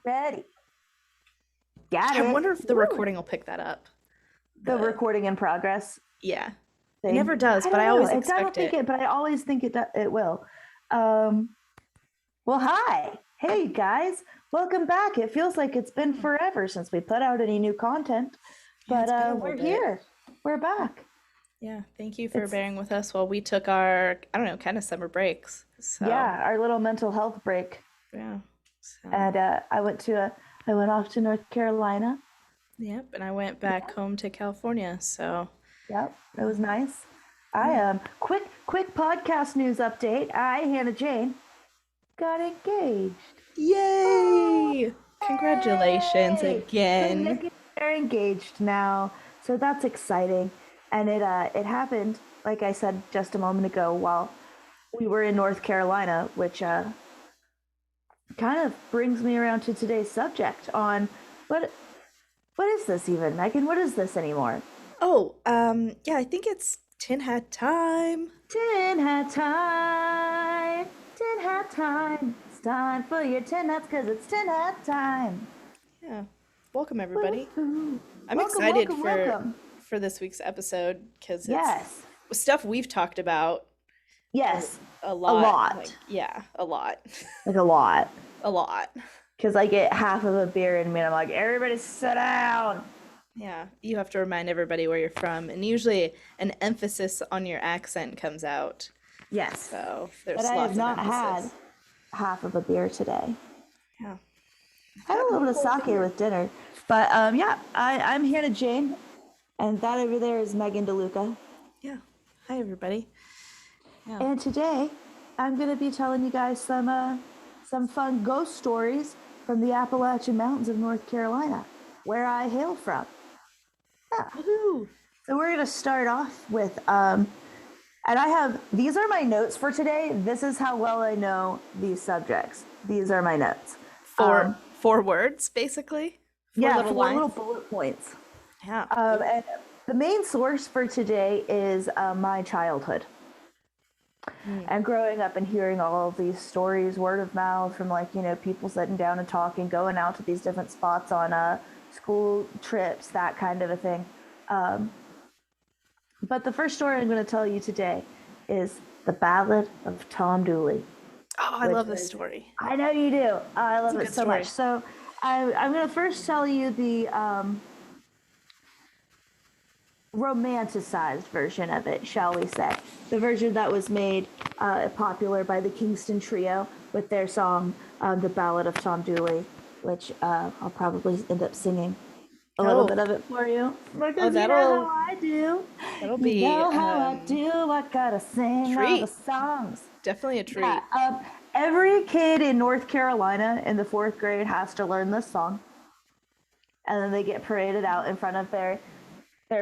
Ready. Got I it. wonder if the Woo. recording will pick that up. The recording in progress Yeah. It thing. never does, I but don't I know. always It doesn't expect think it. it, but I always think it will. Um, well, hi. Hey, guys. Welcome back. It feels like it's been forever since we put out any new content, Yeah, it's been a but little we're bit. here. We're back. Yeah, thank you for It's, bearing with us while we took our, I don't know, kind of summer breaks. So, yeah, our little mental health break. yeah. So, And I went off to North Carolina. yep. And I went back home to California. So, Yep, it was nice. I yeah. quick podcast news update. I, Hannah Jane, got engaged. Yay! Congratulations Hey! So again. Nick and I are engaged now, so that's exciting. And it happened, like I said just a moment ago, while we were in North Carolina, which kind of brings me around to today's subject on what what is this even, Megan? What is this anymore? Oh, yeah, I think it's tin hat time. Tin hat time! Tin hat time! It's time for your tin hats because it's tin hat time! Yeah. Welcome everybody. Woo-hoo. I'm Welcome, excited welcome, for welcome! this week's episode because it's Yes, stuff we've talked about a, yes, a a lot. lot. Like, yeah, a lot. Like a lot. A lot. Because I get half of a beer in me and I'm like, everybody sit down! Yeah, you have to remind everybody where you're from, and usually an emphasis on your accent comes out. Yes, So but there's I have lots of not had emphasis. half of a beer today. Yeah, I've I had had a a little bit of whole sake beer. with dinner. But yeah, I'm Hannah Jane, and that over there is Megan DeLuca. Yeah. Hi everybody. Yeah. And today, I'm going to be telling you guys some fun ghost stories from the Appalachian Mountains of North Carolina, where I hail from. Yeah. Woohoo! So we're going to start off with, and I have, these are my notes for today. This is how well I know these subjects. These are my notes. Four words, basically. Four Yeah, little 4 little lines. bullet points. Yeah. And the main source for today is my childhood. Mm. And growing up and hearing all of these stories, word of mouth, from like, people sitting down and talking, going out to these different spots on school trips, that kind of a thing. But the first story I'm going to tell you today is the Ballad of Tom Dooley, Oh, I which love this was, story. I know you do. I It's a love it good so much. story. So I'm going to first tell you the romanticized version of it, shall we say. The version that was made popular by the Kingston Trio with their song, The Ballad of Tom Dooley, which I'll probably end up singing a little Oh, bit of it for you. oh, Because you know how that'll I do. that'll You be know how I do. I gotta sing all the treat. songs. Definitely a Yeah, treat. every kid in North Carolina in the 4th grade has to learn this song. And then they get paraded out in front of their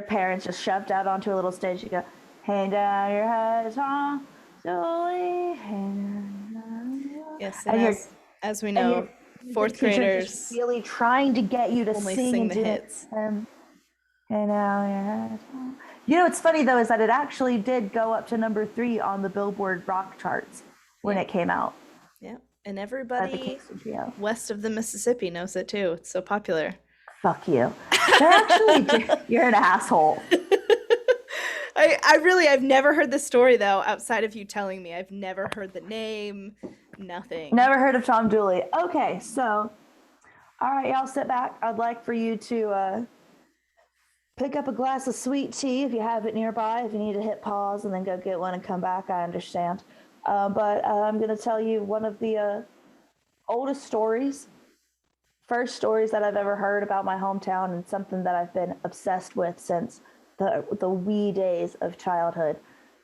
parents, just shoved out onto a little stage. You go, hang down your head, Tom, slowly, hang down. Yes, and And you're as we and your know, music fourth teacher just graders really trying to get you to only sing sing and the do it. hits. Hang down your head, Tom. What's funny though is that it actually did go up to number 3 on the Billboard rock charts when Yeah, it came out yeah. And by the everybody Kingston Trio. west of the Mississippi knows it too. It's so popular. Fuck you. They're actually you're an asshole. I've never heard the story though, outside of you telling me. I've never heard the name, nothing. Never heard of Tom Dooley. Okay, so all right, y'all sit back. I'd like for you to pick up a glass of sweet tea if you have it nearby. If you need to hit pause and then go get one and come back, I understand. But I'm going to tell you one of the oldest stories, first stories that I've ever heard about my hometown, and something that I've been obsessed with since the wee days of childhood.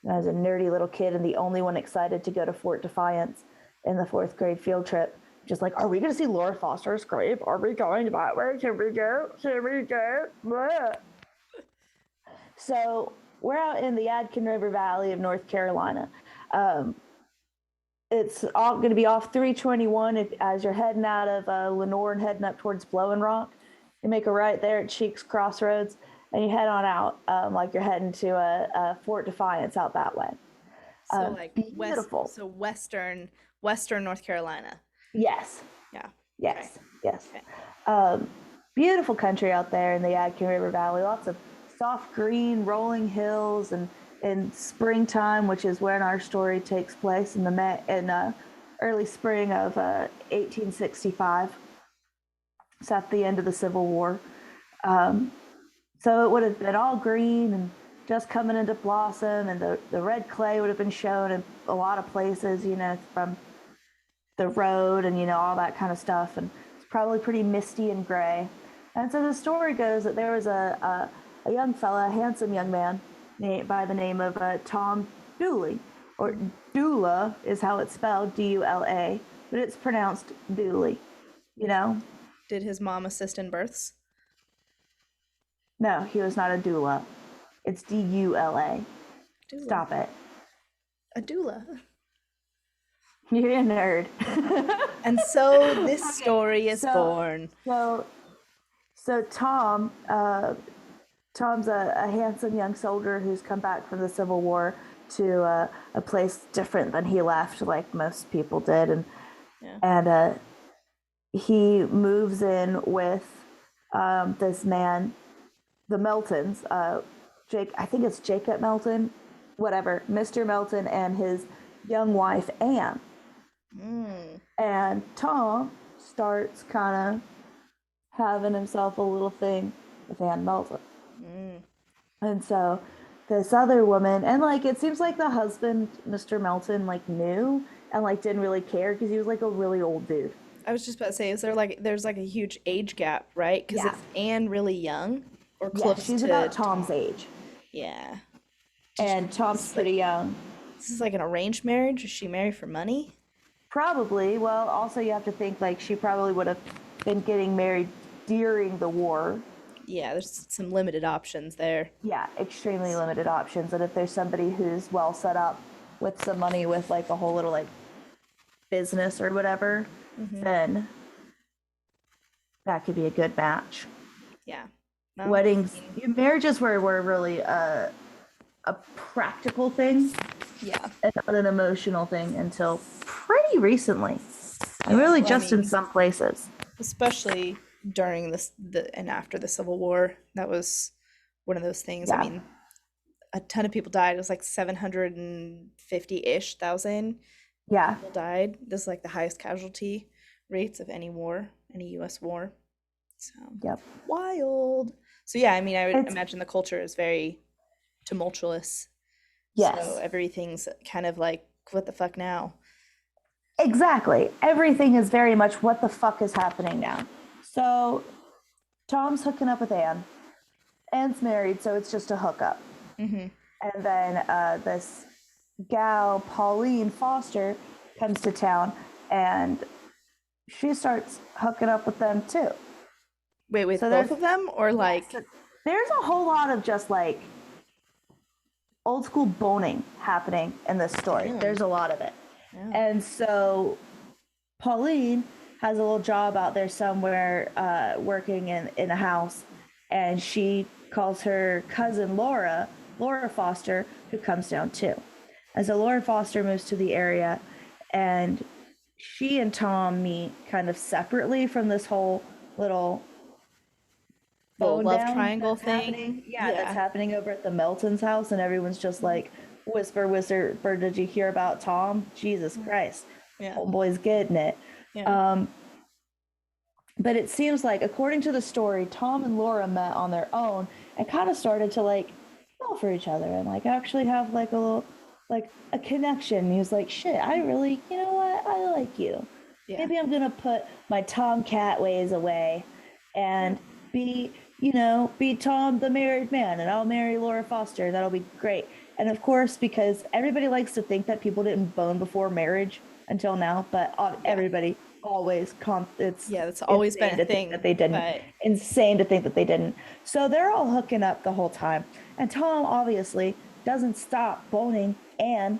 I was a nerdy little kid and the only one excited to go to Fort Defiance in the 4th grade field trip. Just like, are we going to see Laura Foster's grave? Are we going that way? Should we go? Should we go? Blah. So we're out in the Yadkin River Valley of North Carolina. Um, it's all going to be off 321 as you're heading out of Lenore and heading up towards Blowing Rock. You make a right there at Cheeks Crossroads, and you head on out like you're heading to Fort Defiance out that way. So like Beautiful. western North Carolina. Yes. Yeah. Okay. Yes. Yes. Okay. Beautiful country out there in the Yadkin River Valley. Lots of soft green rolling hills, and in springtime, which is when our story takes place in early spring of 1865. It's at the end of the Civil War. So it would have been all green and just coming into blossom, and the red clay would have been shown in a lot of places, from the road and all that kind of stuff, and it's probably pretty misty and gray. And so the story goes that there was a young fella, a handsome young man by the name of Tom Dooley, or Dula is how it's spelled, Dula, but it's pronounced Dooley. Did his mom assist in births? No, he was not a doula. It's Dula. Doula. Stop it. A doula. You're a nerd. And so this story is born. So Tom's a handsome young soldier who's come back from the Civil War to a place different than he left, like most people did, and he moves in with this man, the Meltons. I think it's Jacob Melton, whatever, Mr. Melton, and his young wife Anne. And Tom starts kind of having himself a little thing with Anne Melton. And so this other woman, and like it seems like the husband, Mr. Melton, like knew and like didn't really care because he was like a really old dude. I was just about to say, there's like a huge age gap, right? Because is Anne really young or close she's to about Tom's age. Yeah. And Tom's pretty young. This is like an arranged marriage? Is she married for money? Probably. Well, also you have to think like she probably would have been getting married during the war. Yeah, there's some limited options there. Yeah, extremely limited options. And if there's somebody who's well set up with some money with like a whole little like business or whatever, then that could be a good match. Yeah. Well, marriages were really a practical thing. Yeah. And not an emotional thing until pretty recently. And really in some places. Especially during and after the Civil War. That was one of those things. Yeah. I mean, a ton of people died. It was like 750-ish thousand people died. This is like the highest casualty rates of any war, any U.S. war. So wild. So yeah, I mean, I would imagine the culture is very tumultuous. Yes. So everything's kind of like, what the fuck now? Exactly. Everything is very much what the fuck is happening now. So Tom's hooking up with Anne. Anne's married, so it's just a hookup. And then this gal, Pauline Foster, comes to town, and she starts hooking up with them too. Wait, with both of them? Or like... There's a whole lot of just like old school boning happening in this story. There's a lot of it. And so Pauline has a little job out there somewhere working in a house, and she calls her cousin Laura Foster, who comes down too. And so Laura Foster moves to the area, and she and Tom meet kind of separately from this whole little love triangle thing. That's happening over at the Melton's house, and everyone's just like, whisper, did you hear about Tom? Jesus Christ. Old boy's getting it. But it seems like, according to the story, Tom and Laura met on their own and kind of started to like fall for each other and like actually have like a little, like a connection. He was like, shit, I really, you know what? I like you. Maybe I'm going to put my Tomcat ways away and be Tom the married man, and I'll marry Laura Foster. That'll be great. And of course, because everybody likes to think that people didn't bone before marriage until now, but everybody always that's always been a thing that they didn't. But... Insane to think that they didn't. So they're all hooking up the whole time, and Tom obviously doesn't stop boning Anne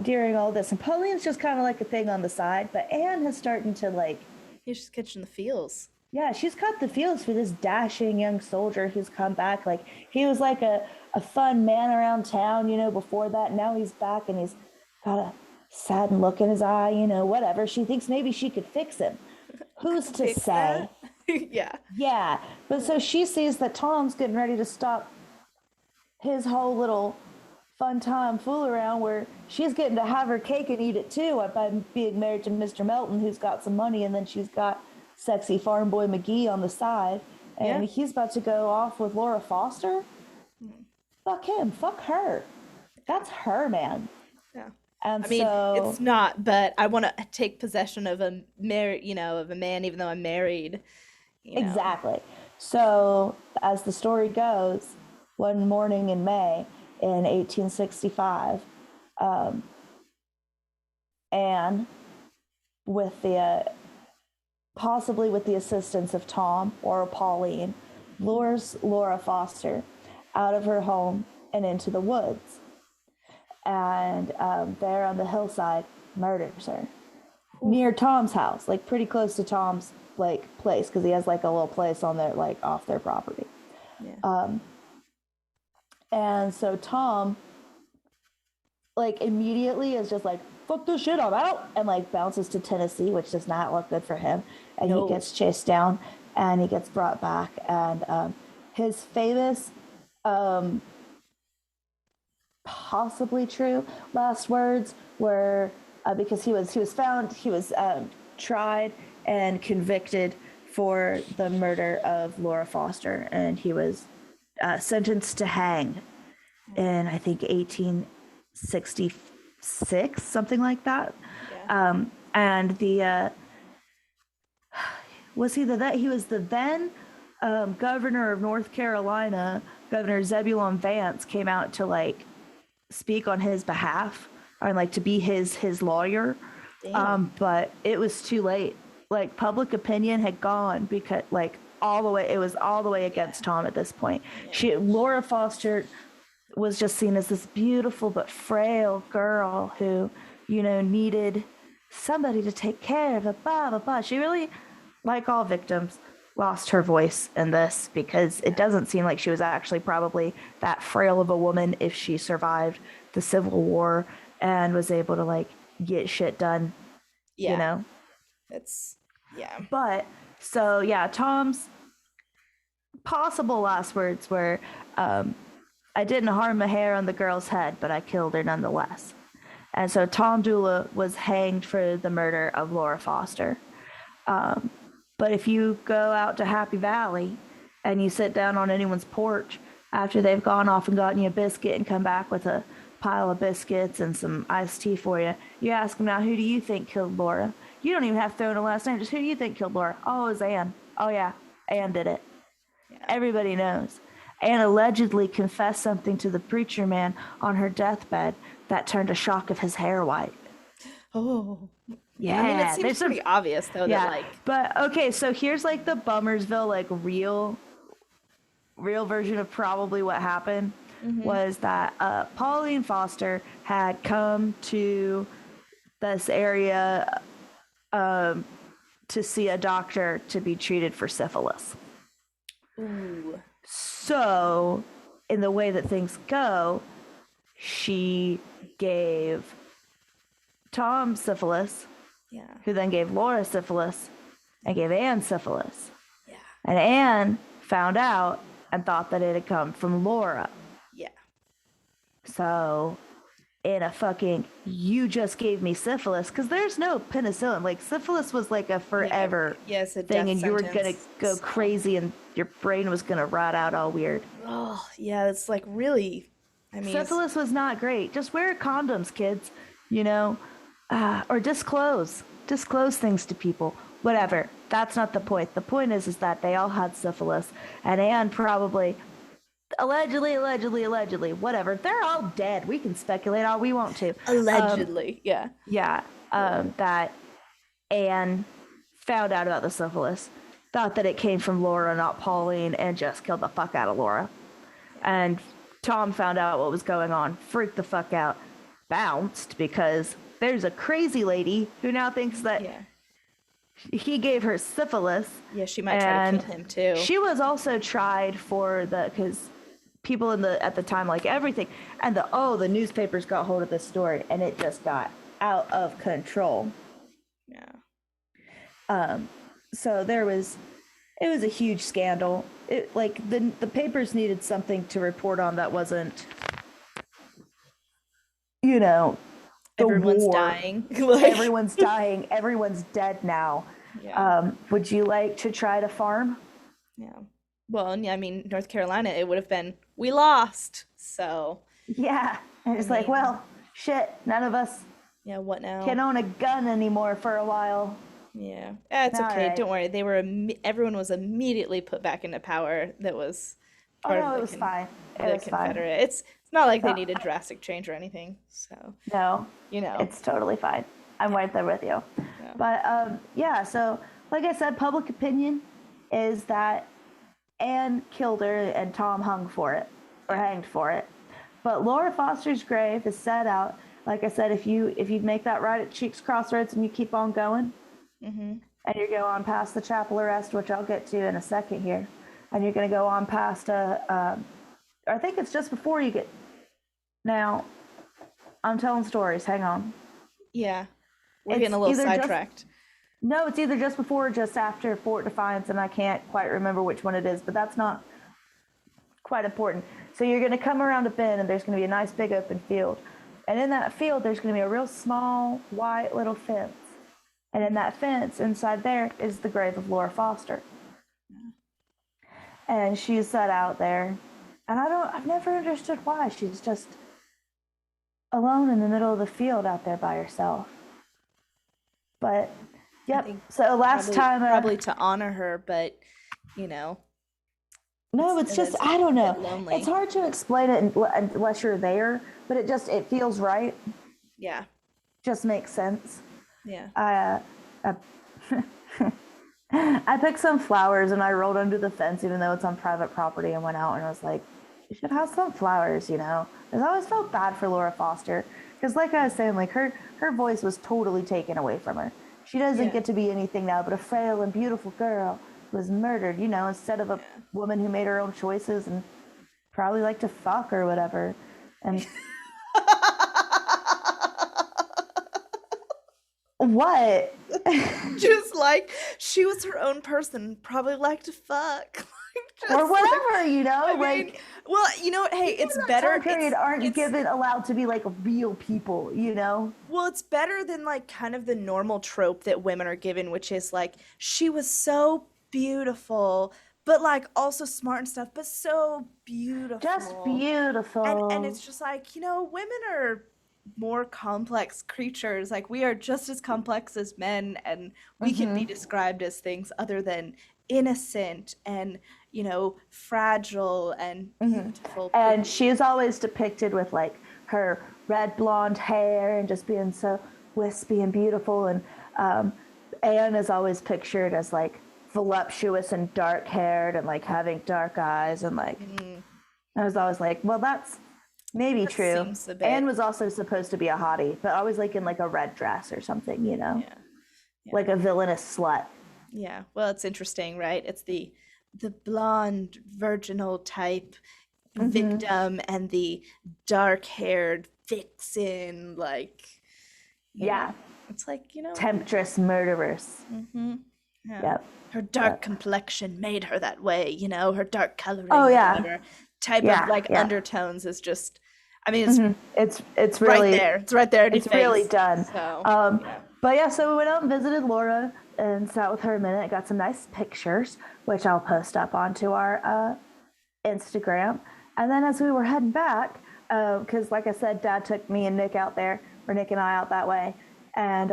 during all this. And Pauline's just kind of like a thing on the side, but Anne has started to like. He's just catching the feels. Yeah, she's got the feels for this dashing young soldier who's come back. Like, he was like a fun man around town, before that. Now he's back and he's got a sad look in his eye, whatever. She thinks maybe she could fix him. Who's to fix say? Yeah. Yeah. But so she sees that Tom's getting ready to stop his whole little fun time fool around where she's getting to have her cake and eat it too by being married to Mr. Melton, who's got some money, and then she's got sexy farm boy McGee on the side, and Yeah. he's about to go off with Laura Foster. Fuck him. Fuck her. That's her, man. Yeah. And I mean, so it's not, but I want to take possession of a of a man, even though I'm married, exactly. So as the story goes, one morning in May in 1865, Anne, with the possibly with the assistance of Tom or Pauline, lures Laura Foster out of her home and into the woods. And there on the hillside, murders her near Tom's house, like pretty close to Tom's like place, because he has like a little place on their like off their property. Yeah. And so Tom like immediately is just like, fuck this shit, I'm out, and like bounces to Tennessee, which does not look good for him. And he gets chased down and he gets brought back. And his famous, possibly true last words were because he was tried and convicted for the murder of Laura Foster, and he was sentenced to hang in I think 1866, something like that. Yeah. And the was he was the then governor of North Carolina, Governor Zebulon Vance, came out to like speak on his behalf or like to be his lawyer. But it was too late. Like public opinion had gone because like it was all the way against Tom at this point. Laura Foster was just seen as this beautiful but frail girl who, needed somebody to take care of her, blah, blah, blah. She really, like all victims, lost her voice in this because it doesn't seem like she was actually probably that frail of a woman if she survived the Civil War and was able to like get shit done, It's, But so yeah, Tom's possible last words were, I didn't harm a hair on the girl's head, but I killed her nonetheless. And so Tom Dooley was hanged for the murder of Laura Foster. But if you go out to Happy Valley and you sit down on anyone's porch after they've gone off and gotten you a biscuit and come back with a pile of biscuits and some iced tea for you, you ask them now, who do you think killed Laura? You don't even have to throw in a last name. Just who do you think killed Laura? Oh, it was Anne. Oh, yeah, Anne did it. Yeah. Everybody knows. Anne allegedly confessed something to the preacher man on her deathbed that turned a shock of his hair white. Oh. Yeah. I mean, it seems pretty obvious, though, that, like... But, okay, so here's, like, the Bummersville, like, real version of probably what happened was that Pauline Foster had come to this area to see a doctor to be treated for syphilis. Ooh. So, in the way that things go, she gave Tom syphilis, who then gave Laura syphilis, and gave Anne syphilis. Yeah. And Anne found out and thought that it had come from Laura. Yeah. So, in a fucking, you just gave me syphilis, because there's no penicillin. Like, syphilis was like a forever thing, and you were going to go crazy, and your brain was going to rot out all weird. Oh, yeah, it's like really, I mean... Syphilis was not great. Just wear condoms, kids, or disclose things to people. Whatever. That's not the point. The point is that they all had syphilis, and Anne probably... Allegedly, whatever. They're all dead. We can speculate all we want to. Allegedly, yeah. Yeah. That Anne found out about the syphilis, thought that it came from Laura, not Pauline, and just killed the fuck out of Laura. And Tom found out what was going on, freaked the fuck out, bounced, because there's a crazy lady who now thinks that he gave her syphilis. Yeah, she might try to kill him too. She was also tried for because people at the time, like everything, and the newspapers got hold of this story, and it just got out of control. Yeah. so it was a huge scandal. It like the papers needed something to report on that wasn't, you know, the Everyone's war. dying. Everyone's dying. Everyone's dead now. Yeah. Would you like to try to farm? Yeah. Well, and I mean, North Carolina, it would have been, we lost. So, Yeah. And it's like, well, shit, none of us yeah, what now? can own a gun anymore for a while. Yeah. It's okay. Right. Don't worry. Everyone was immediately put back into power that was part of it was fine. It was Confederate. Fine. It's not like they needed drastic change or anything. So, no, it's totally fine. I'm right there with you. Yeah. But yeah, so like I said, public opinion is that Anne killed her and Tom hung for it or hanged for it. But Laura Foster's grave is set out. Like I said, if you make that right at Cheeks Crossroads and you keep on going, and you go on past the chapel arrest, which I'll get to in a second here, and you're going to go on past I think it's just before you get. Now, I'm telling stories. Hang on. Yeah, we're getting a little sidetracked. No, it's either just before or just after Fort Defiance, and I can't quite remember which one it is, but that's not quite important. So you're going to come around a bend, and there's going to be a nice big open field. And in that field, there's going to be a real small, white little fence. And in that fence, inside there, is the grave of Laura Foster. And she's set out there. And I've never understood why. She's just alone in the middle of the field out there by herself. But, yep. So last time... Probably to honor her, but, No, it's just, I don't know. Lonely. It's hard to explain it unless you're there, but it feels right. Yeah. Just makes sense. Yeah. I picked some flowers and I rolled under the fence, even though it's on private property, and went out and I was like, you should have some flowers, Because I always felt bad for Laura Foster. Because like I was saying, like her voice was totally taken away from her. She doesn't get to be anything now but a frail and beautiful girl who was murdered, instead of a woman who made her own choices and probably liked to fuck or whatever. And what? Just like she was her own person, probably liked to fuck. Or whatever, I mean, well, you know what? Hey, it's better. Time period aren't allowed to be like real people, Well, it's better than like kind of the normal trope that women are given, which is like she was so beautiful, but like also smart and stuff, but so beautiful. Just beautiful. And it's just like, women are more complex creatures. Like we are just as complex as men, and we can be described as things other than innocent and fragile and beautiful. And she's always depicted with like her red blonde hair and just being so wispy and beautiful. And Anne is always pictured as like voluptuous and dark haired and like having dark eyes, and like I was always like, well, that's maybe true. Anne was also supposed to be a hottie, but always like in like a red dress or something, Yeah. Like a villainous slut. Yeah, well, it's interesting, right? It's the blonde virginal type victim and the dark-haired vixen, like it's like, temptress murderers. Yeah. Yep. Her dark complexion made her that way, her dark coloring. Oh yeah. Whatever type of like undertones is just, I mean, it's really right there. It's right there. It's really done. So, But yeah, so we went out and visited Laura and sat with her a minute. Got some nice pictures, which I'll post up onto our Instagram. And then as we were heading back, because like I said, Dad took me and Nick out there, or Nick and I out that way. And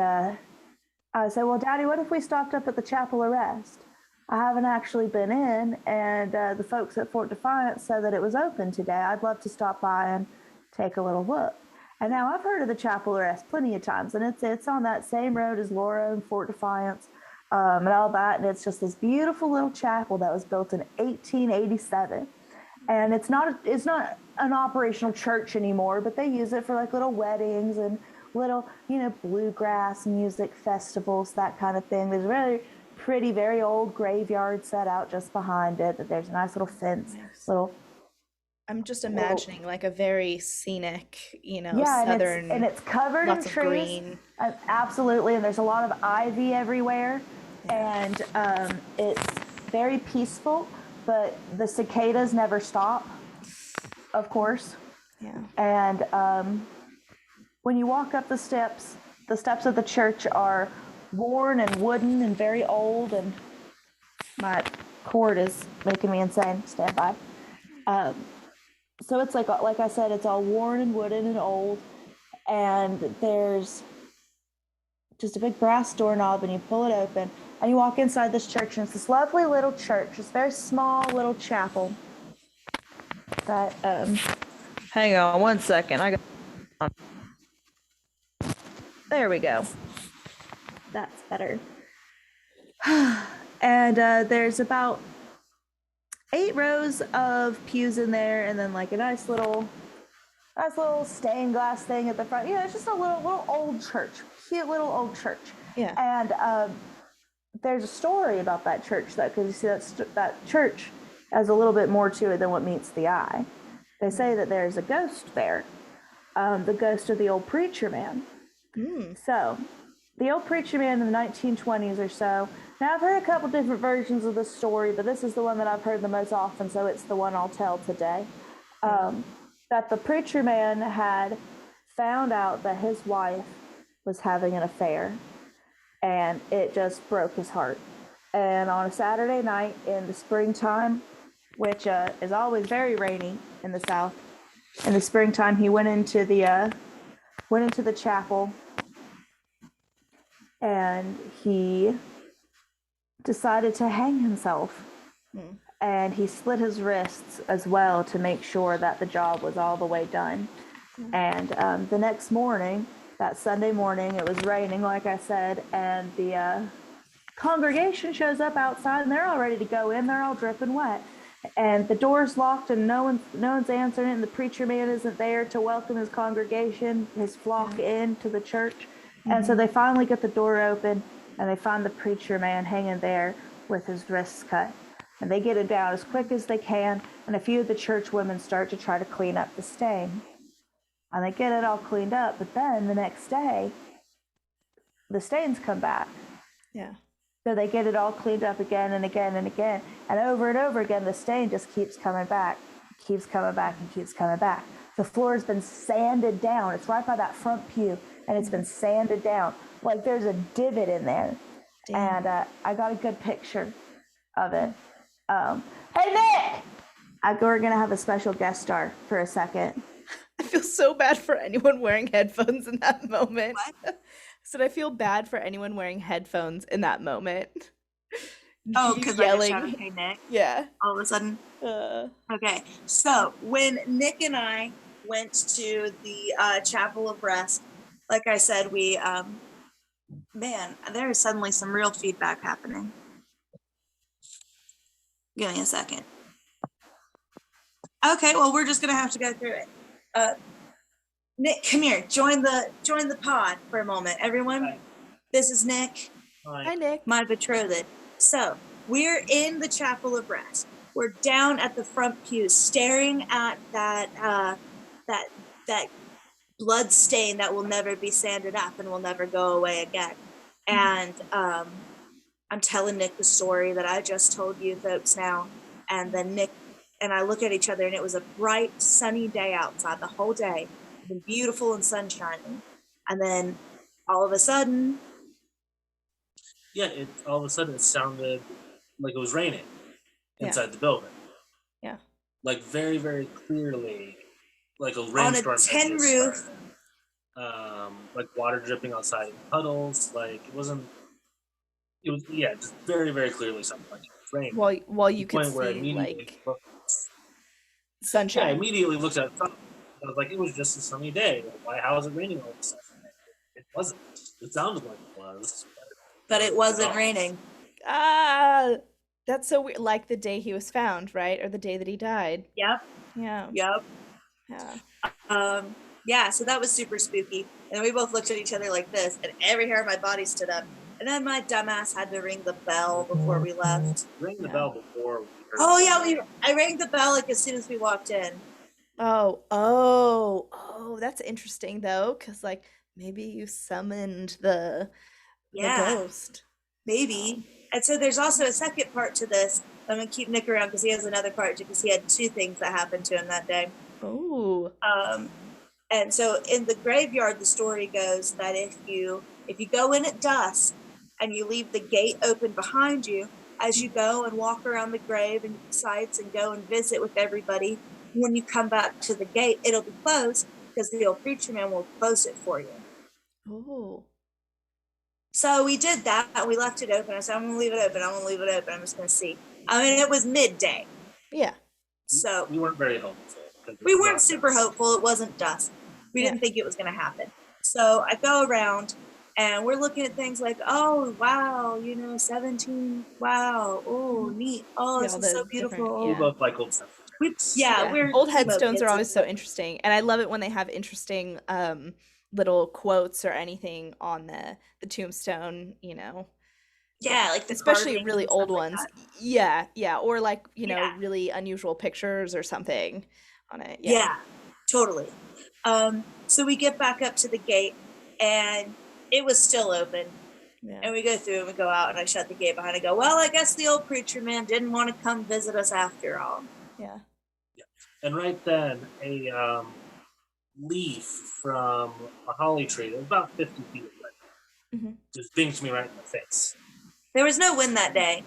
I said, well, Daddy, what if we stopped up at the chapel arrest? I haven't actually been in, and the folks at Fort Defiance said that it was open today. I'd love to stop by and take a little look. And now I've heard of the chapel arrest plenty of times, and it's on that same road as Laura and Fort Defiance and all that. And it's just this beautiful little chapel that was built in 1887. And it's not an operational church anymore, but they use it for like little weddings and little, bluegrass music festivals, that kind of thing. There's a really pretty, very old graveyard set out just behind it. That there's a nice little fence, I'm just imagining like a very scenic, southern. And it's covered in trees. Green. Absolutely, and there's a lot of ivy everywhere. and it's very peaceful, but the cicadas never stop, of course. Yeah. And when you walk up the steps of the church are worn and wooden and very old, and my cord is making me insane. Stand by. So it's like I said, it's all worn and wooden and old, and there's just a big brass doorknob, and you pull it open, and you walk inside this church, and it's this lovely little church, this very small little chapel. That hang on one second. There we go. That's better. And there's about 8 rows of pews in there, and then like a nice little stained glass thing at the front. Yeah, it's just a little old church, cute little old church. Yeah. And there's a story about that church, though, because you see that church has a little bit more to it than what meets the eye. They say that there's a ghost there, the ghost of the old preacher man. So, the old preacher man in the 1920s or so. Now, I've heard a couple different versions of this story, but this is the one that I've heard the most often, so it's the one I'll tell today. That the preacher man had found out that his wife was having an affair, and it just broke his heart. And on a Saturday night in the springtime, which is always very rainy in the South, in the springtime, he went into the chapel, and he decided to hang himself. And he slit his wrists as well to make sure that the job was all the way done. And the next morning, that Sunday morning, it was raining, like I said, and the congregation shows up outside, and they're all ready to go in. They're all dripping wet. And the door's locked, and no one's answering it, and the preacher man isn't there to welcome his congregation, his flock into the church. And so they finally get the door open, and they find the preacher man hanging there with his wrists cut. And they get it down as quick as they can, and a few of the church women start to try to clean up the stain. And they get it all cleaned up, but then the next day, the stains come back. Yeah. So they get it all cleaned up again and again and again. And over again, the stain just keeps coming back, keeps coming back, and keeps coming back. The floor has been sanded down. It's right by that front pew, and it's been sanded down. Like there's a divot in there. Damn. And I got a good picture of it. Hey, Nick! We're going to have a special guest star for a second. I feel so bad for anyone wearing headphones in that moment. What? I feel bad for anyone wearing headphones in that moment. Oh, because I just shouted, "Hey, Nick." Yeah. All of a sudden. Okay. So when Nick and I went to the Chapel of Rest, like I said, we, man, there is suddenly some real feedback happening. Give me a second. Okay, well, we're just gonna have to go through it. Nick, come here. Join the pod for a moment, everyone. Hi. This is Nick. Hi, Nick. My betrothed. So we're in the Chapel of Rest. We're down at the front pews, staring at that blood stain that will never be sanded up and will never go away again. And I'm telling Nick the story that I just told you folks now. And then Nick and I look at each other, and it was a bright, sunny day outside the whole day. It's been beautiful and sun shining. And then all of a sudden... Yeah, all of a sudden it sounded like it was raining inside the building. Yeah. Like very, very clearly, like a rainstorm. On a tin roof. Like water dripping outside in puddles. Like it was just very, very clearly something like it was raining. While you could see like sunshine. Yeah, I immediately looked at it. I was like, it was just a sunny day. Like, how is it raining all of a sudden? It wasn't. It sounded like it was. But it wasn't raining. That's so weird. Like the day he was found, right? Or the day that he died. Yep. Yeah. Yep. Yeah. Yeah, so that was super spooky. And then we both looked at each other like this, and every hair on my body stood up. And then my dumbass had to ring the bell before we left. Ring the bell before we heard Oh, yeah, I rang the bell like as soon as we walked in. Oh, that's interesting though, because like maybe you summoned the ghost. Maybe. And so there's also a second part to this. I'm going to keep Nick around because he has another part, because he had 2 things that happened to him that day. Oh. And so in the graveyard, the story goes that if you go in at dusk and you leave the gate open behind you, as you go and walk around the grave and sites and go and visit with everybody, when you come back to the gate, it'll be closed because the old preacher man will close it for you. Oh. So we did that. We left it open. I said, I'm going to leave it open. I'm going to leave it open. I'm just going to see. I mean, it was midday. Yeah. So we weren't very hopeful. We weren't super hopeful. It wasn't dusk. We didn't think it was going to happen. So I go around and we're looking at things like, oh, wow, 17, wow, oh, neat. Oh, this is so beautiful. We both like old stuff. We're old headstones are always so interesting. And I love it when they have interesting little quotes or anything on the tombstone, Yeah, like especially really old ones. Like yeah. Or like, really unusual pictures or something on it. Yeah, totally. So we get back up to the gate and it was still open. Yeah. And we go through and we go out and I shut the gate behind. I go, well, I guess the old preacher man didn't want to come visit us after all. Yeah. And right then, a leaf from a holly tree that was about 50 feet away just dinged me right in the face. There was no wind that day.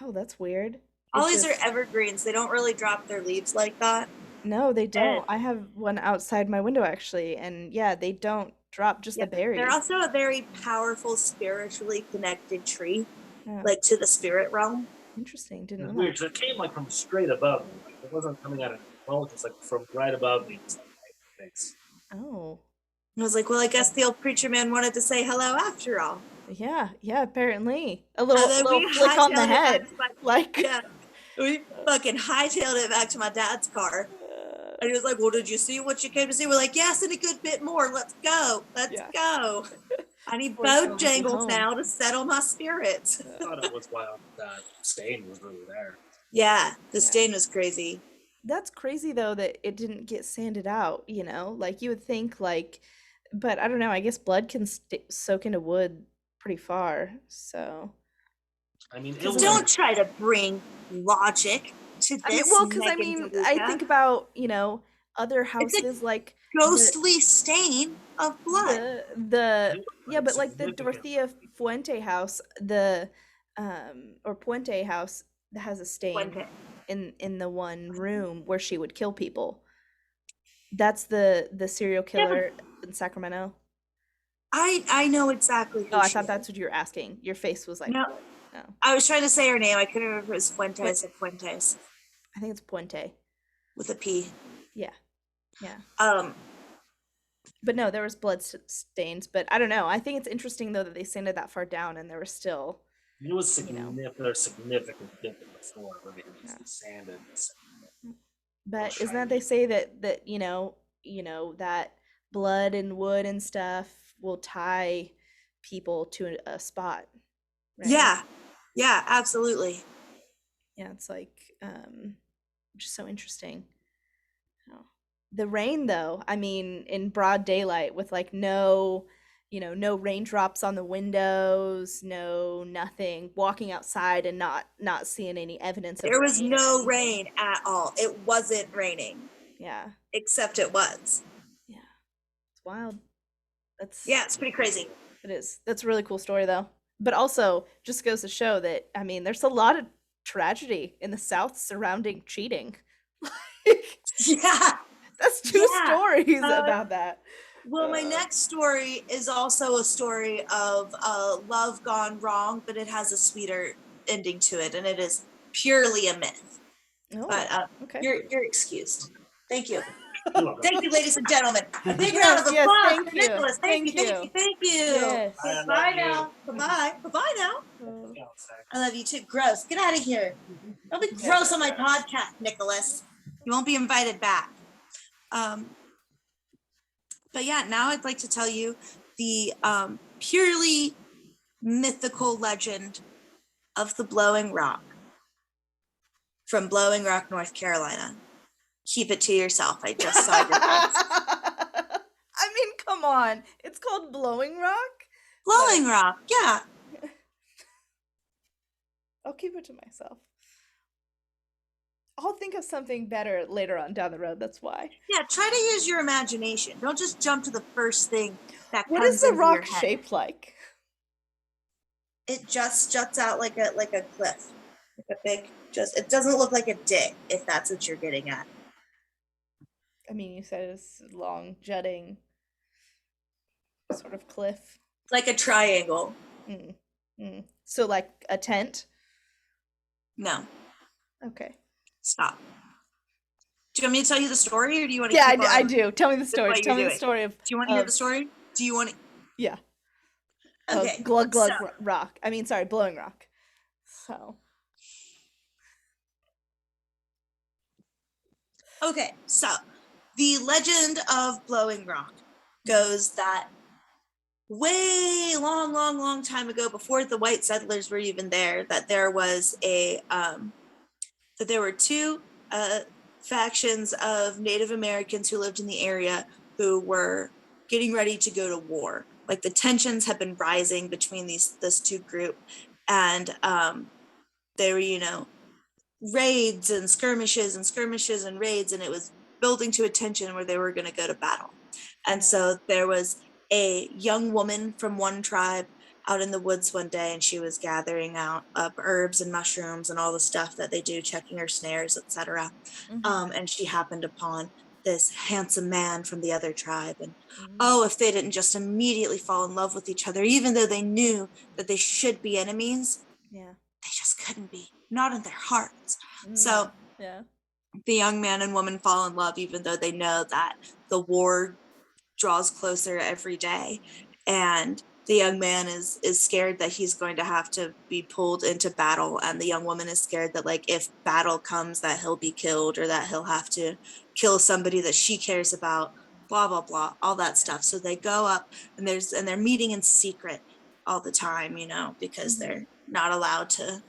Oh, that's weird. Hollies are evergreens. They don't really drop their leaves like that. No, they don't. I have one outside my window, actually. And yeah, they don't drop, just the berries. They're also a very powerful, spiritually connected tree, like to the spirit realm. Interesting. Didn't know weird, because it came like from straight above me. Like, it wasn't coming out of well, just like from right above me. Just like my face. Oh. I was like, well, I guess the old preacher man wanted to say hello after all. Yeah, apparently. A little flick on the head. We fucking hightailed it back to my dad's car. And he was like, well, did you see what you came to see? We're like, yes, and a good bit more. Let's go. Let's go. I need Bojangles now to settle my spirits. I thought it was wild that stain was really there. Yeah, the stain was crazy. That's crazy, though, that it didn't get sanded out, Like, you would think, but I don't know. I guess blood can soak into wood pretty far, so... I mean, don't try to bring logic to this. I think about, other houses like ghostly stain of blood. But like the Dorothea Fuente house, or Puente house that has a stain in the one room where she would kill people. That's the serial killer in Sacramento. I know exactly. I thought that's what you were asking. Your face was like no. I was trying to say her name. I couldn't remember if it was Fuentes or Fuentes. I think it's Puente. With a P. Yeah. But no, there was blood stains. But I don't know. I think it's interesting, though, that they sanded that far down and there was still... It was significant dip before where they just sanded. But isn't that they say that that blood and wood and stuff will tie people to a spot? Right? Yeah, absolutely. Yeah, it's like just so interesting. The rain, though, I mean, in broad daylight with no raindrops on the windows, nothing, walking outside and not seeing any evidence of rain. There was no rain at all. It wasn't raining. Yeah. Except it was. Yeah. It's wild. It's pretty crazy. It is. That's a really cool story, though. But also just goes to show that, I mean, there's a lot of tragedy in the South surrounding cheating. That's two stories about that. Well, my next story is also a story of love gone wrong, but it has a sweeter ending to it, and it is purely a myth. Oh, but okay. You're excused. Thank you. Thank you, ladies and gentlemen. A big round of applause for Nicholas. Thank you. Yes. Bye now. Bye now. I love you too. Gross. Get out of here. Don't be gross on my podcast, Nicholas. You won't be invited back. But yeah, now I'd like to tell you the purely mythical legend of the Blowing Rock from Blowing Rock, North Carolina. Keep it to yourself. I just saw your face. I mean, come on. It's called Blowing Rock? Blowing Rock, yeah. I'll keep it to myself. I'll think of something better later on down the road. That's why. Yeah, try to use your imagination. Don't just jump to the first thing that What comes is the into your rock head. shaped like? It just juts out like a cliff, like a big. It doesn't look like a dick, if that's what you're getting at. I mean, you said it's long, jutting sort of cliff. Like a triangle. So like a tent? No. Okay. Stop. Do you want me to tell you the story, or do you want to? Yeah, keep I do. Tell me the story. Tell me the story of. Do you want to hear the story? Do you want to? Yeah. Okay. Glug glug rock. I mean, sorry, blowing rock. So. Okay, so the legend of Blowing Rock goes that way long time ago, before the white settlers were even there, that there was that there were two factions of Native Americans who lived in the area who were getting ready to go to war. Like, the tensions have been rising between this two group, and they were, raids and skirmishes and raids, and it was building to a tension where they were going to go to battle. And so there was a young woman from one tribe out in the woods one day, and she was gathering up herbs and mushrooms and all the stuff that they do, checking her snares, etc. And she happened upon this handsome man from the other tribe, and if they didn't just immediately fall in love with each other, even though they knew that they should be enemies, they just couldn't be, not in their hearts. So the young man and woman fall in love, even though they know that the war draws closer every day, and the young man is scared that he's going to have to be pulled into battle, and the young woman is scared that, like, if battle comes, that he'll be killed, or that he'll have to kill somebody that she cares about, blah blah blah, all that stuff. So they go up, and they're meeting in secret all the time, because they're not allowed to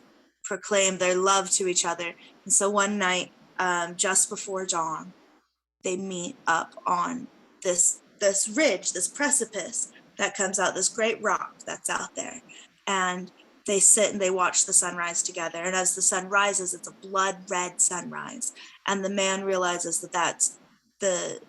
proclaim their love to each other. And so one night, just before dawn, they meet up on this ridge, this precipice that comes out, this great rock that's out there, and they sit and they watch the sunrise together. And as the sun rises, it's a blood red sunrise, and the man realizes that that's the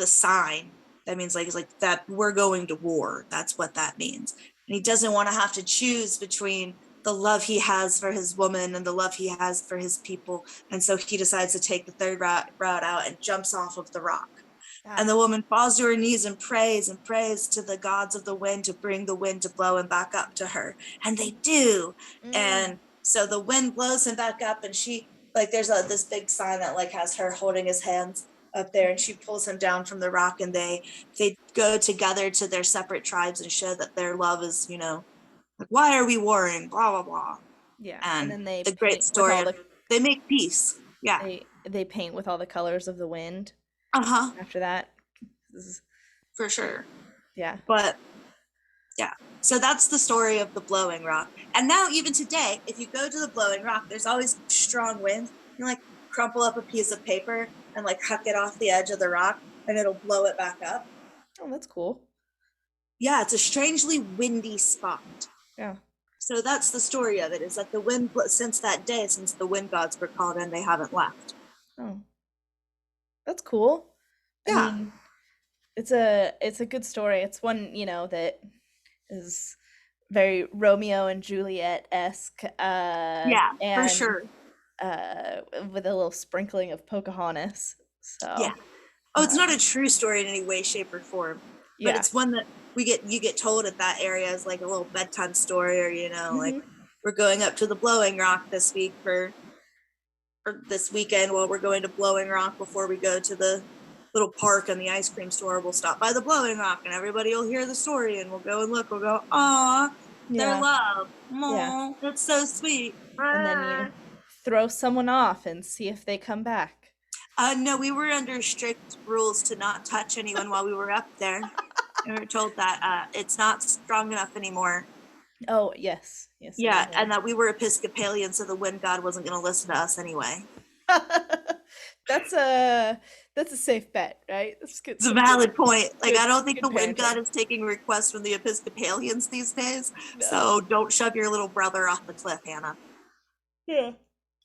sign. That means like that we're going to war. That's what that means. And he doesn't want to have to choose between the love he has for his woman and the love he has for his people. And so he decides to take the third route out and jumps off of the rock. And the woman falls to her knees and prays to the gods of the wind to bring the wind to blow him back up to her. And they do. And so the wind blows him back up, and she, like, there's this big sign that, like, has her holding his hands up there, and she pulls him down from the rock, and they go together to their separate tribes and show that their love is, like, why are we warring, blah blah blah. And then they, the great story of, they make peace. They paint with all the colors of the wind after that. For sure. But so that's the story of the Blowing Rock. And now, even today, if you go to the Blowing Rock, there's always strong winds. You, like, crumple up a piece of paper and, like, huck it off the edge of the rock, and it'll blow it back up. Oh, that's cool. Yeah, it's a strangely windy spot. So that's the story of it, is that the wind, since that day, since the wind gods were called in, they haven't left. Oh, that's cool. I mean, it's a good story. It's one, that is very Romeo and Juliet-esque. For sure. With a little sprinkling of Pocahontas. So it's not a true story in any way, shape, or form. But it's one that you get told at that area as, like, a little bedtime story, or like, we're going up to the Blowing Rock this week or this weekend. While we're going to Blowing Rock, before we go to the little park and the ice cream store, we'll stop by the Blowing Rock, and everybody will hear the story, and we'll go and look. We'll go, aw, their love, that's so sweet. And then you throw someone off and see if they come back. No, we were under strict rules to not touch anyone while we were up there. And we were told that it's not strong enough anymore. Oh, yes. Yeah, and that we were Episcopalian, so the wind god wasn't going to listen to us anyway. That's a safe bet, right? That's good. It's a valid point. Like, I don't think the wind god is taking requests from the Episcopalians these days. No. So don't shove your little brother off the cliff, Hannah. Yeah.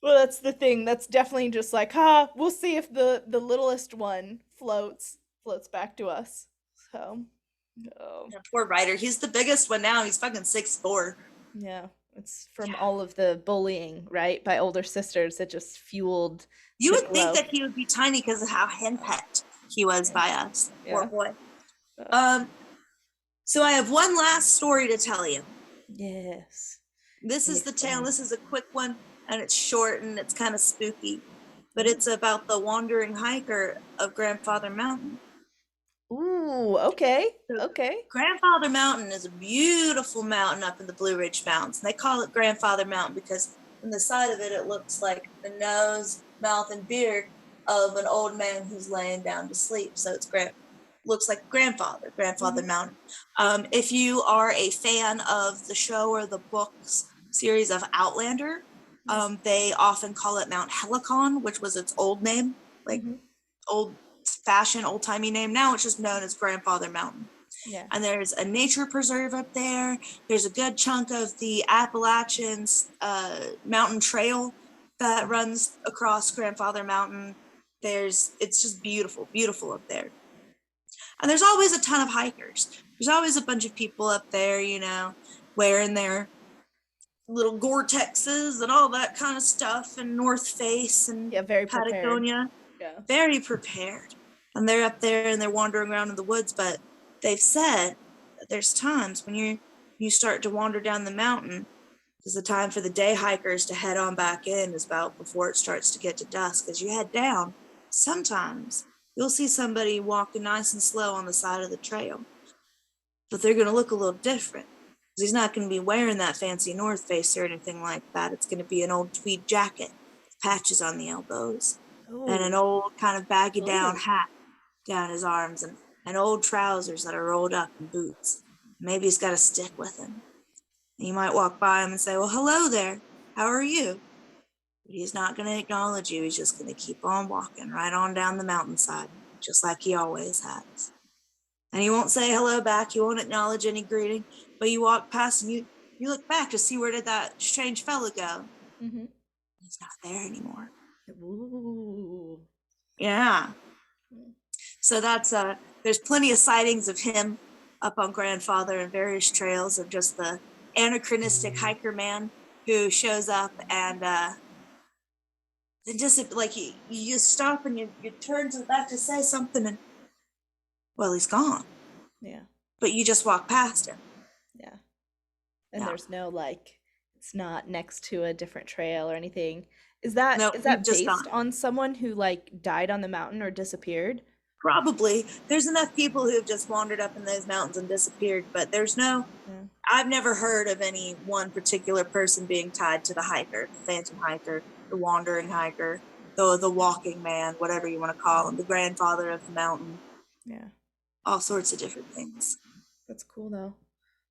Well, that's the thing. That's definitely just like, we'll see if the littlest one floats back to us. So, oh. Yeah, poor Ryder. He's the biggest one now. He's fucking 6'4". Yeah, it's from all of the bullying, right, by older sisters that just fueled You the would think growth. that he would be tiny because of how henpecked he was by us. Poor Yeah. boy. So I have one last story to tell you. Yes. This is the tale. This is a quick one, and it's short and it's kind of spooky, but it's about the wandering hiker of Grandfather Mountain. Ooh, okay. So Okay. Grandfather Mountain is a beautiful mountain up in the Blue Ridge Mountains. And they call it Grandfather Mountain because from the side of it, it looks like the nose, mouth, and beard of an old man who's laying down to sleep. So it's looks like Grandfather Mountain. If you are a fan of the show or the books series of Outlander, they often call it Mount Helicon, which was its old name, like old-fashioned, old-timey name. Now it's just known as Grandfather Mountain. Yeah. And there's a nature preserve up there. There's a good chunk of the Appalachians mountain trail that runs across Grandfather Mountain. It's just beautiful, beautiful up there. And there's always a ton of hikers. There's always a bunch of people up there, you know, wearing their little Gore-Texes and all that kind of stuff, and North Face and very Patagonia. Yeah. Very prepared. And they're up there and they're wandering around in the woods, but they've said that there's times when you start to wander down the mountain, because the time for the day hikers to head on back in is about before it starts to get to dusk. As you head down, sometimes you'll see somebody walking nice and slow on the side of the trail, but they're going to look a little different because he's not going to be wearing that fancy North Face or anything like that. It's going to be an old tweed jacket with patches on the elbows. Ooh. And an old kind of baggy down hat down his arms, and old trousers that are rolled up, and boots. Maybe he's got a stick with him. And you might walk by him and say, well, hello there. How are you? But he's not going to acknowledge you. He's just going to keep on walking right on down the mountainside, just like he always has. And he won't say hello back. He won't acknowledge any greeting. But you walk past and you look back to see where did that strange fella go. Mm-hmm. He's not there anymore. Ooh. Yeah. So that's there's plenty of sightings of him up on Grandfather and various trails of just the anachronistic hiker man who shows up and then just like you stop and you turn to the back to say something and well, he's gone. Yeah. But you just walk past him. Yeah. And there's no like it's not next to a different trail or anything. Is that based on someone who like died on the mountain or disappeared? Probably. There's enough people who've just wandered up in those mountains and disappeared, but there's I've never heard of any one particular person being tied to the hiker, the phantom hiker, the wandering hiker, the walking man, whatever you want to call him, the grandfather of the mountain. Yeah. All sorts of different things. That's cool though.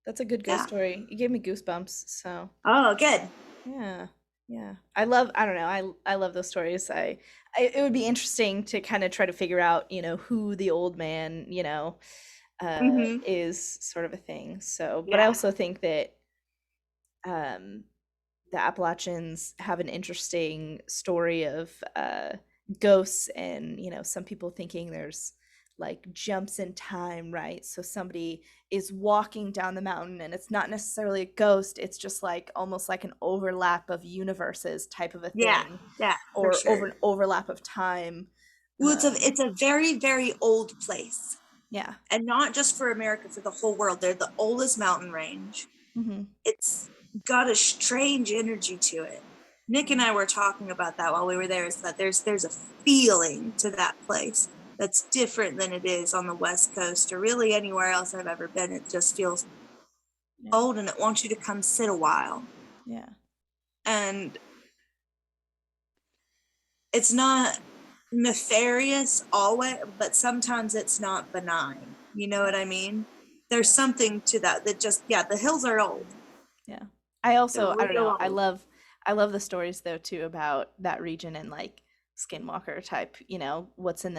That's a good ghost story. You gave me goosebumps, so. Oh, good. Yeah. Yeah. I love those stories. It would be interesting to kind of try to figure out, you know, who the old man, you know, is sort of a thing. So, but I also think that the Appalachians have an interesting story of ghosts and, you know, some people thinking there's like jumps in time, right? So somebody is walking down the mountain and it's not necessarily a ghost, it's just like almost like an overlap of universes type of a thing. Yeah. Or sure. over an overlap of time. Well, it's a very, very old place. Yeah. And not just for America, for the whole world. They're the oldest mountain range. Mm-hmm. It's got a strange energy to it. Nick and I were talking about that while we were there, is that there's a feeling to that place that's different than it is on the West Coast or really anywhere else I've ever been. It just feels old and it wants you to come sit a while. Yeah. And it's not nefarious always, but sometimes it's not benign. You know what I mean? There's something to that just, the hills are old. Yeah. I don't know. I love the stories though too about that region and like skinwalker type, what's in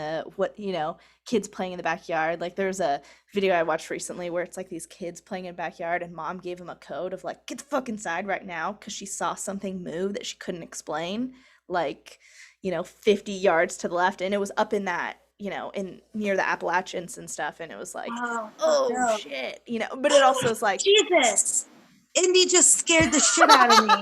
kids playing in the backyard. Like there's a video I watched recently where it's like these kids playing in the backyard and mom gave them a code of like, get the fuck inside right now, because she saw something move that she couldn't explain, like 50 yards to the left, and it was up in that in near the Appalachians and stuff, and it was like, oh shit, but it also is like, Jesus, Indy just scared the shit out of me.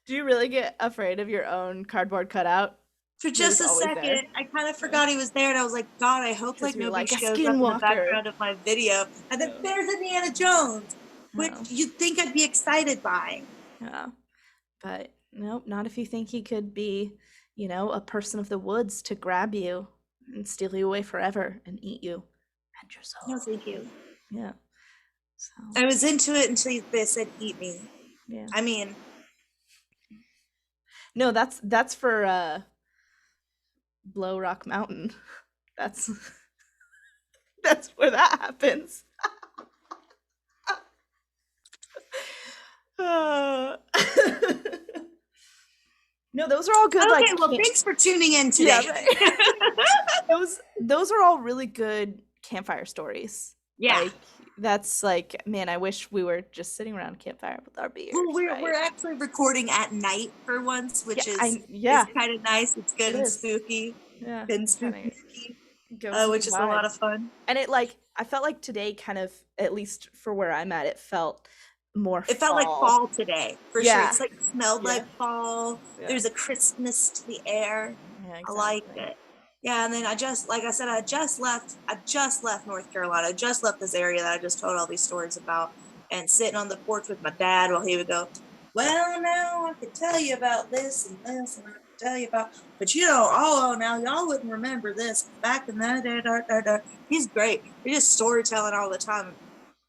Do you really get afraid of your own cardboard cutout? For just a second, I kind of forgot he was there, and I was like, God, I hope like nobody shows up in the background of my video. And then there's Indiana Jones, which you'd think I'd be excited by. Yeah, but nope, not if you think he could be, a person of the woods to grab you and steal you away forever and eat you and your soul. No, thank you. Yeah. So. I was into it until they said eat me. Yeah. I mean. No, that's for Blow Rock Mountain. That's where that happens. No, those are all good. Okay, well, thanks for tuning in today. Yeah, right. those are all really good campfire stories. Yeah. Like, that's like, man, I wish we were just sitting around a campfire with our beers. Well, we're actually recording at night for once, which is kind of nice. It's good and spooky. Yeah. And spooky. Which is a lot of fun. And it I felt like today kind of, at least for where I'm at, it felt more It felt like fall today, for sure. It's like smelled like fall. Yeah. There's a crispness to the air. Yeah, exactly. I liked it. Yeah, and then I just left North Carolina. I just left this area that I just told all these stories about, and sitting on the porch with my dad while he would go, well, now I could tell you about this and this, and I could tell you about, but now y'all wouldn't remember this back in that day. He's great. We're just storytelling all the time.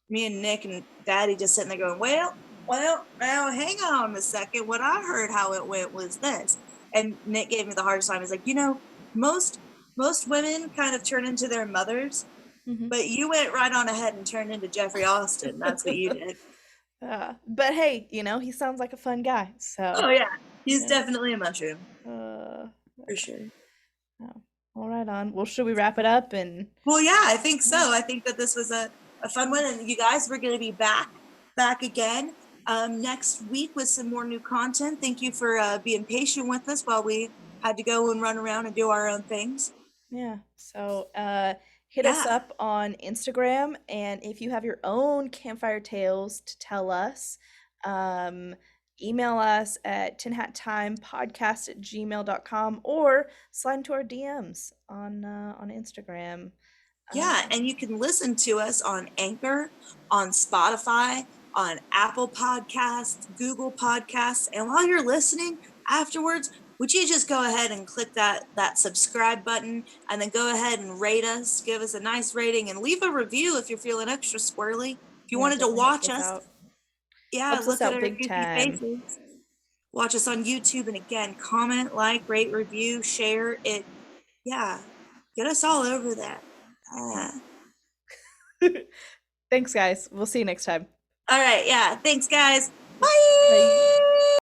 Me and Nick and Daddy just sitting there going, well, now hang on a second. What I heard how it went was this. And Nick gave me the hardest time. He's like, most women kind of turn into their mothers, but you went right on ahead and turned into Jeffrey Austin. That's what you did. But hey, he sounds like a fun guy. So. Oh yeah, he's definitely a mushroom. For sure. Oh, all right, on. Well, should we wrap it up? Well, yeah, I think so. I think that this was a fun one, and you guys, we're going to be back again next week with some more new content. Thank you for being patient with us while we had to go and run around and do our own things. Yeah. So hit us up on Instagram, and if you have your own campfire tales to tell us, email us at tinhattimepodcast@gmail.com or slide into our DMs on Instagram. Yeah, and you can listen to us on Anchor, on Spotify, on Apple Podcasts, Google Podcasts, and while you're listening afterwards, would you just go ahead and click that subscribe button, and then go ahead and rate us, give us a nice rating, and leave a review if you're feeling extra squirrely. If you wanted to watch us, look at our goofy faces. Watch us on YouTube, and again, comment, like, rate, review, share it. Yeah, get us all over there. Thanks, guys. We'll see you next time. All right. Yeah. Thanks, guys. Bye. Bye.